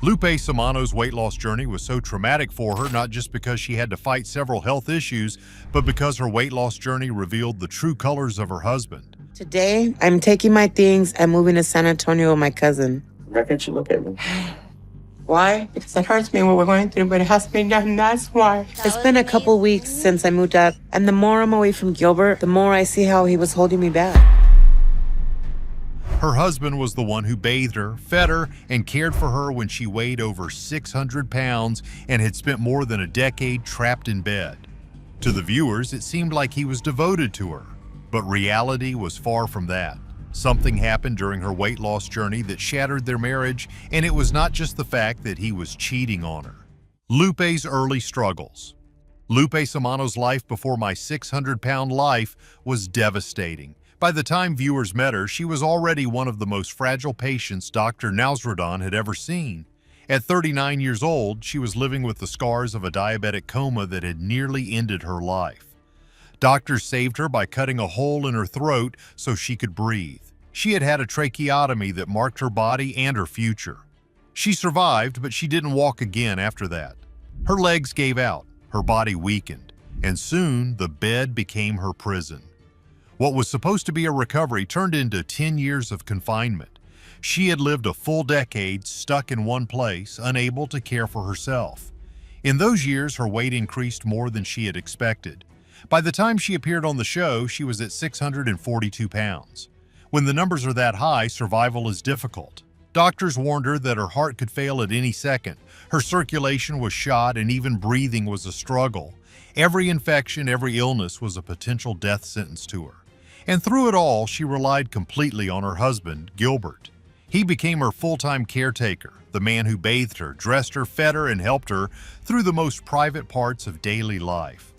Lupe Samano's weight loss journey was so traumatic for her, not just because she had to fight several health issues, but because her weight loss journey revealed the true colors of her husband. Today, I'm taking my things and moving to San Antonio with my cousin. Why can't you look at me? Why? Because it hurts me what we're going through, but it has to be done. That's why. It's been a couple weeks since I moved out, and the more I'm away from Gilbert, the more I see how he was holding me back. Her husband was the one who bathed her, fed her, and cared for her when she weighed over 600 pounds and had spent more than a decade trapped in bed. To the viewers, it seemed like he was devoted to her, but reality was far from that. Something happened during her weight loss journey that shattered their marriage, and it was not just the fact that he was cheating on her. Lupe's early struggles. Lupe Samano's life before my 600-pound life was devastating. By the time viewers met her, she was already one of the most fragile patients Dr. Nasruddin had ever seen. At 39 years old, she was living with the scars of a diabetic coma that had nearly ended her life. Doctors saved her by cutting a hole in her throat so she could breathe. She had had a tracheotomy that marked her body and her future. She survived, but she didn't walk again after that. Her legs gave out, her body weakened, and soon the bed became her prison. What was supposed to be a recovery turned into 10 years of confinement. She had lived a full decade stuck in one place, unable to care for herself. In those years, her weight increased more than she had expected. By the time she appeared on the show, she was at 642 pounds. When the numbers are that high, survival is difficult. Doctors warned her that her heart could fail at any second. Her circulation was shot, and even breathing was a struggle. Every infection, every illness was a potential death sentence to her. And through it all, she relied completely on her husband, Gilbert. He became her full-time caretaker, the man who bathed her, dressed her, fed her, and helped her through the most private parts of daily life.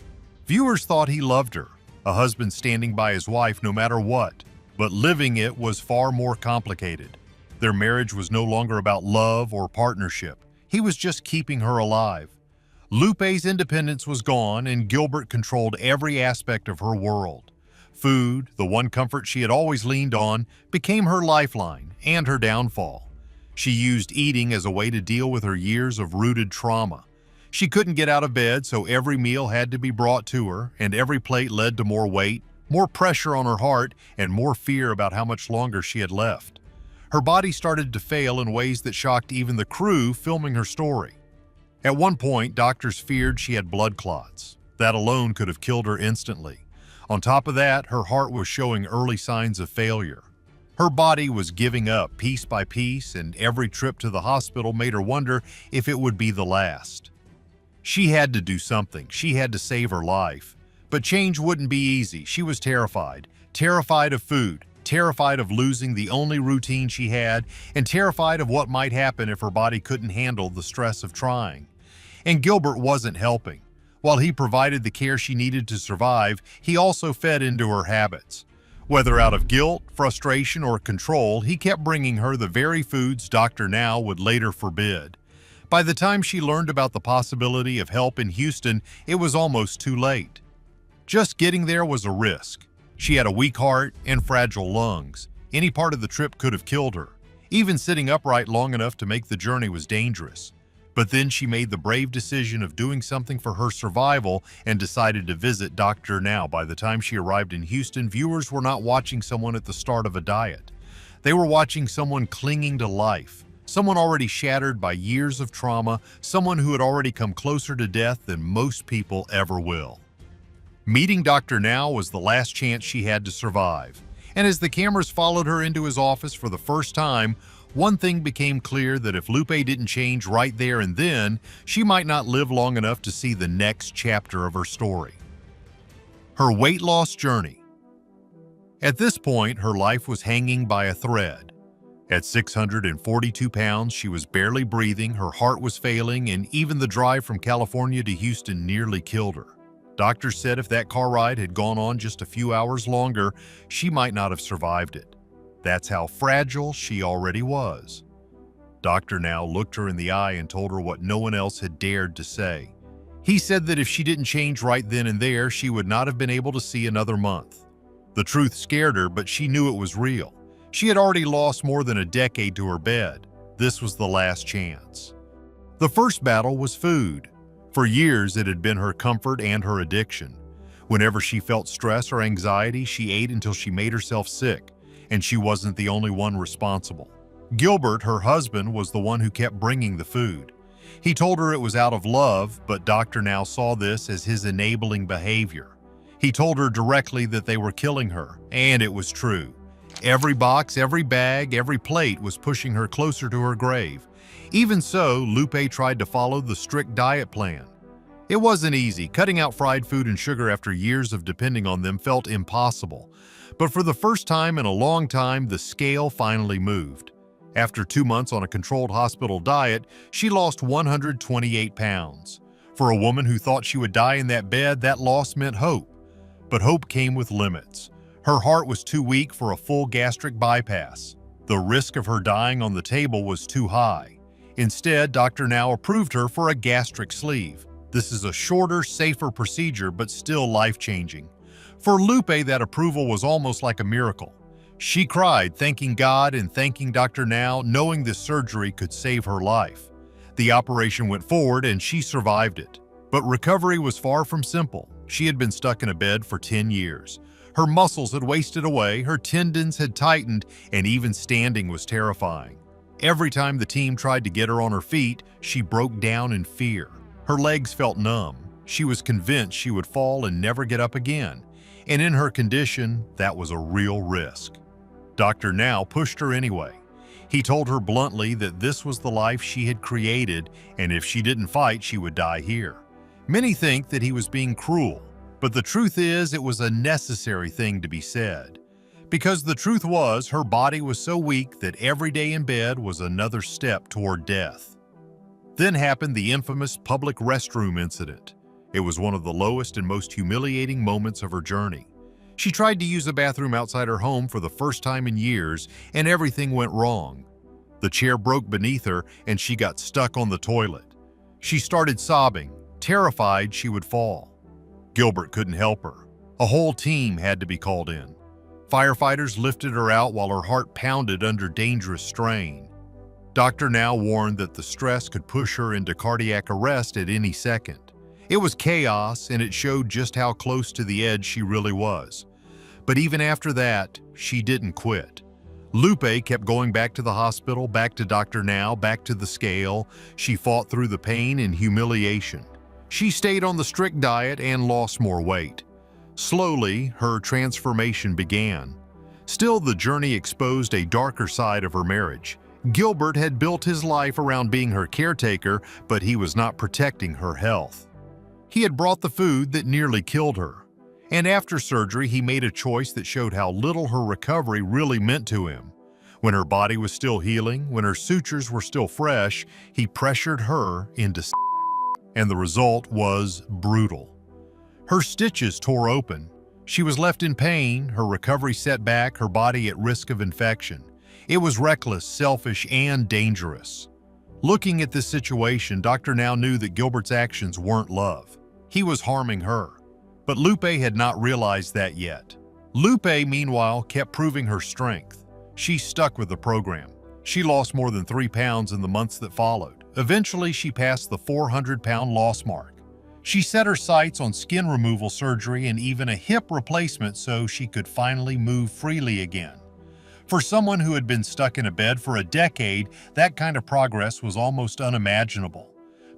Viewers thought he loved her, a husband standing by his wife no matter what, but living it was far more complicated. Their marriage was no longer about love or partnership. He was just keeping her alive. Lupe's independence was gone, and Gilbert controlled every aspect of her world. Food, the one comfort she had always leaned on, became her lifeline and her downfall. She used eating as a way to deal with her years of rooted trauma. She couldn't get out of bed, so every meal had to be brought to her, and every plate led to more weight, more pressure on her heart, and more fear about how much longer she had left. Her body started to fail in ways that shocked even the crew filming her story. At one point, doctors feared she had blood clots. That alone could have killed her instantly. On top of that, her heart was showing early signs of failure. Her body was giving up piece by piece, and every trip to the hospital made her wonder if it would be the last. She had to do something. She had to save her life. But change wouldn't be easy. She was terrified. Terrified of food, terrified of losing the only routine she had, and terrified of what might happen if her body couldn't handle the stress of trying. And Gilbert wasn't helping. While he provided the care she needed to survive, he also fed into her habits. Whether out of guilt, frustration, or control, he kept bringing her the very foods Dr. Now would later forbid. By the time she learned about the possibility of help in Houston, it was almost too late. Just getting there was a risk. She had a weak heart and fragile lungs. Any part of the trip could have killed her. Even sitting upright long enough to make the journey was dangerous. But then she made the brave decision of doing something for her survival and decided to visit Dr. Now. By the time she arrived in Houston, viewers were not watching someone at the start of a diet. They were watching someone clinging to life, someone already shattered by years of trauma, someone who had already come closer to death than most people ever will. Meeting Dr. Now was the last chance she had to survive. And as the cameras followed her into his office for the first time, one thing became clear: that if Lupe didn't change right there and then, she might not live long enough to see the next chapter of her story. Her weight loss journey. At this point, her life was hanging by a thread. At 642 pounds, she was barely breathing, her heart was failing, and even the drive from California to Houston nearly killed her. Doctors said if that car ride had gone on just a few hours longer, she might not have survived it. That's how fragile she already was. Dr. Now looked her in the eye and told her what no one else had dared to say. He said that if she didn't change right then and there, she would not have been able to see another month. The truth scared her, but she knew it was real. She had already lost more than a decade to her bed. This was the last chance. The first battle was food. For years, it had been her comfort and her addiction. Whenever she felt stress or anxiety, she ate until she made herself sick, and she wasn't the only one responsible. Gilbert, her husband, was the one who kept bringing the food. He told her it was out of love, but Dr. Now saw this as his enabling behavior. He told her directly that they were killing her, and it was true. Every box, every bag, every plate was pushing her closer to her grave. Even so, Lupe tried to follow the strict diet plan. It wasn't easy. Cutting out fried food and sugar after years of depending on them felt impossible. But for the first time in a long time, the scale finally moved. After 2 months on a controlled hospital diet, she lost 128 pounds. For a woman who thought she would die in that bed, that loss meant hope. But hope came with limits. Her heart was too weak for a full gastric bypass. The risk of her dying on the table was too high. Instead, Dr. Now approved her for a gastric sleeve. This is a shorter, safer procedure, but still life-changing. For Lupe, that approval was almost like a miracle. She cried, thanking God and thanking Dr. Now, knowing this surgery could save her life. The operation went forward and she survived it. But recovery was far from simple. She had been stuck in a bed for 10 years. Her muscles had wasted away, her tendons had tightened, and even standing was terrifying. Every time the team tried to get her on her feet, she broke down in fear. Her legs felt numb. She was convinced she would fall and never get up again. And in her condition, that was a real risk. Dr. Now pushed her anyway. He told her bluntly that this was the life she had created, and if she didn't fight, she would die here. Many think that he was being cruel, but the truth is it was a necessary thing to be said. Because the truth was, her body was so weak that every day in bed was another step toward death. Then happened the infamous public restroom incident. It was one of the lowest and most humiliating moments of her journey. She tried to use a bathroom outside her home for the first time in years, and everything went wrong. The chair broke beneath her, and she got stuck on the toilet. She started sobbing, terrified she would fall. Gilbert couldn't help her. A whole team had to be called in. Firefighters lifted her out while her heart pounded under dangerous strain. Dr. Now warned that the stress could push her into cardiac arrest at any second. It was chaos, and it showed just how close to the edge she really was. But even after that, she didn't quit. Lupe kept going back to the hospital, back to Dr. Now, back to the scale. She fought through the pain and humiliation. She stayed on the strict diet and lost more weight. Slowly, her transformation began. Still, the journey exposed a darker side of her marriage. Gilbert had built his life around being her caretaker, but he was not protecting her health. He had brought the food that nearly killed her. And after surgery, he made a choice that showed how little her recovery really meant to him. When her body was still healing, when her sutures were still fresh, he pressured her into and the result was brutal. Her stitches tore open. She was left in pain, her recovery set back, her body at risk of infection. It was reckless, selfish, and dangerous. Looking at this situation, Dr. Now knew that Gilbert's actions weren't love. He was harming her. But Lupe had not realized that yet. Lupe, meanwhile, kept proving her strength. She stuck with the program. She lost more than 3 pounds in the months that followed. Eventually, she passed the 400-pound loss mark. She set her sights on skin removal surgery and even a hip replacement so she could finally move freely again. For someone who had been stuck in a bed for a decade, that kind of progress was almost unimaginable.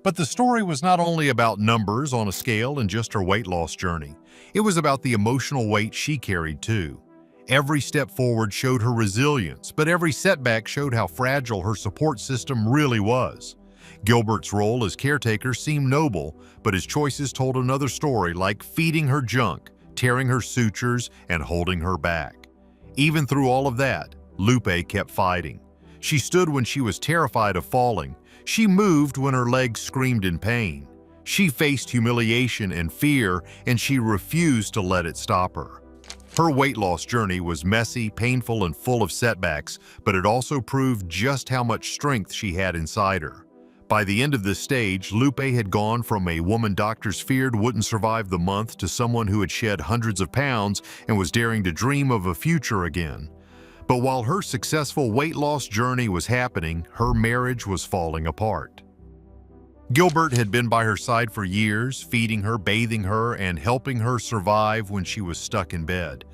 But the story was not only about numbers on a scale and just her weight loss journey. It was about the emotional weight she carried too. Every step forward showed her resilience, but every setback showed how fragile her support system really was. Gilbert's role as caretaker seemed noble, but his choices told another story, like feeding her junk, tearing her sutures, and holding her back. Even through all of that, Lupe kept fighting. She stood when she was terrified of falling. She moved when her legs screamed in pain. She faced humiliation and fear, and she refused to let it stop her. Her weight loss journey was messy, painful, and full of setbacks, but it also proved just how much strength she had inside her. By the end of this stage, Lupe had gone from a woman doctors feared wouldn't survive the month to someone who had shed hundreds of pounds and was daring to dream of a future again. But while her successful weight loss journey was happening, her marriage was falling apart. Gilbert had been by her side for years, feeding her, bathing her, and helping her survive when she was stuck in bed.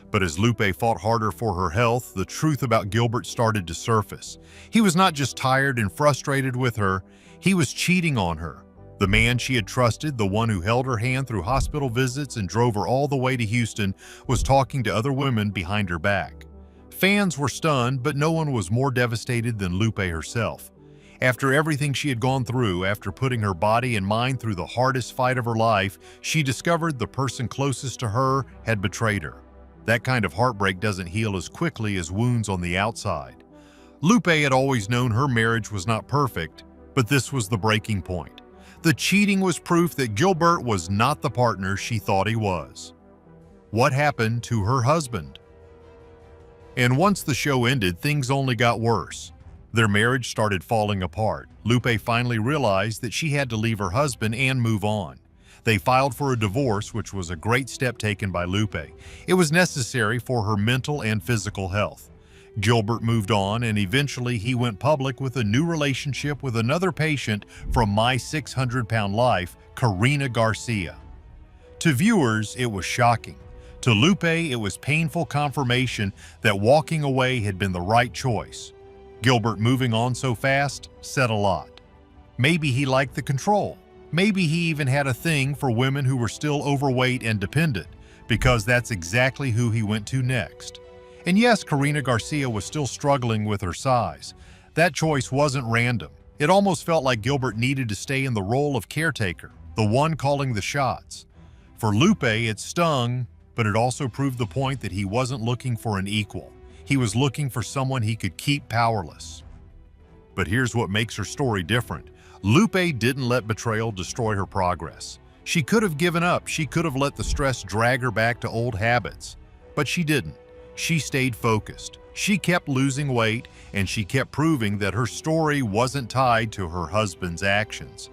But as Lupe fought harder for her health, the truth about Gilbert started to surface. He was not just tired and frustrated with her, he was cheating on her. The man she had trusted, the one who held her hand through hospital visits and drove her all the way to Houston, was talking to other women behind her back. Fans were stunned, but no one was more devastated than Lupe herself. After everything she had gone through, after putting her body and mind through the hardest fight of her life, she discovered the person closest to her had betrayed her. That kind of heartbreak doesn't heal as quickly as wounds on the outside. Lupe had always known her marriage was not perfect, but this was the breaking point. The cheating was proof that Gilbert was not the partner she thought he was. What happened to her husband? And once the show ended, things only got worse. Their marriage started falling apart. Lupe finally realized that she had to leave her husband and move on. They filed for a divorce, which was a great step taken by Lupe. It was necessary for her mental and physical health. Gilbert moved on, and eventually he went public with a new relationship with another patient from My 600-Pound Life, Karina Garcia. To viewers, it was shocking. To Lupe, it was painful confirmation that walking away had been the right choice. Gilbert moving on so fast said a lot. Maybe he liked the control. Maybe he even had a thing for women who were still overweight and dependent, because that's exactly who he went to next. And yes, Karina Garcia was still struggling with her size. That choice wasn't random. It almost felt like Gilbert needed to stay in the role of caretaker, the one calling the shots. For Lupe, it stung, but it also proved the point that he wasn't looking for an equal. He was looking for someone he could keep powerless. But here's what makes her story different. Lupe didn't let betrayal destroy her progress. She could have given up. She could have let the stress drag her back to old habits. But she didn't. She stayed focused. She kept losing weight, and she kept proving that her story wasn't tied to her husband's actions.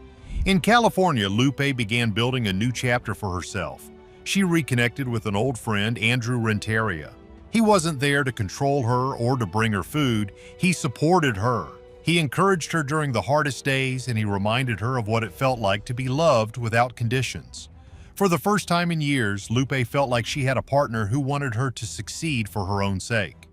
In California, Lupe began building a new chapter for herself. She reconnected with an old friend, Andrew Renteria. He wasn't there to control her or to bring her food. He supported her. He encouraged her during the hardest days, and he reminded her of what it felt like to be loved without conditions. For the first time in years, Lupe felt like she had a partner who wanted her to succeed for her own sake.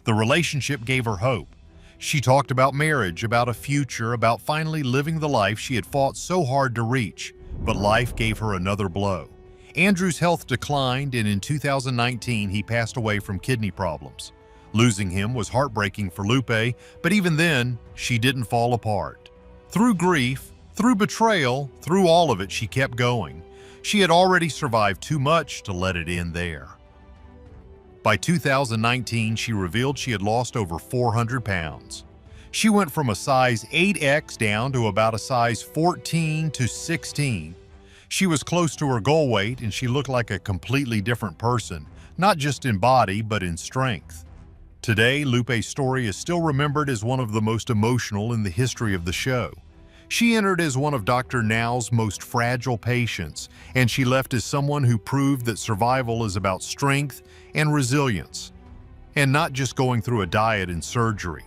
The relationship gave her hope. She talked about marriage, about a future, about finally living the life she had fought so hard to reach. But life gave her another blow. Andrew's health declined, and in 2019, he passed away from kidney problems. Losing him was heartbreaking for Lupe, but even then, she didn't fall apart. Through grief, through betrayal, through all of it, she kept going. She had already survived too much to let it end there. By 2019, she revealed she had lost over 400 pounds. She went from a size 8X down to about a size 14 to 16. She was close to her goal weight, and she looked like a completely different person, not just in body, but in strength. Today, Lupe's story is still remembered as one of the most emotional in the history of the show. She entered as one of Dr. Now's most fragile patients, and she left as someone who proved that survival is about strength and resilience, and not just going through a diet and surgery.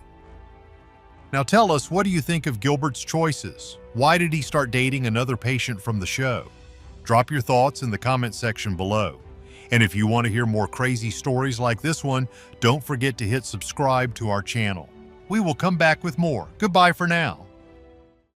Now tell us, what do you think of Gilbert's choices? Why did he start dating another patient from the show? Drop your thoughts in the comment section below. And if you want to hear more crazy stories like this one, don't forget to hit subscribe to our channel. We will come back with more. Goodbye for now.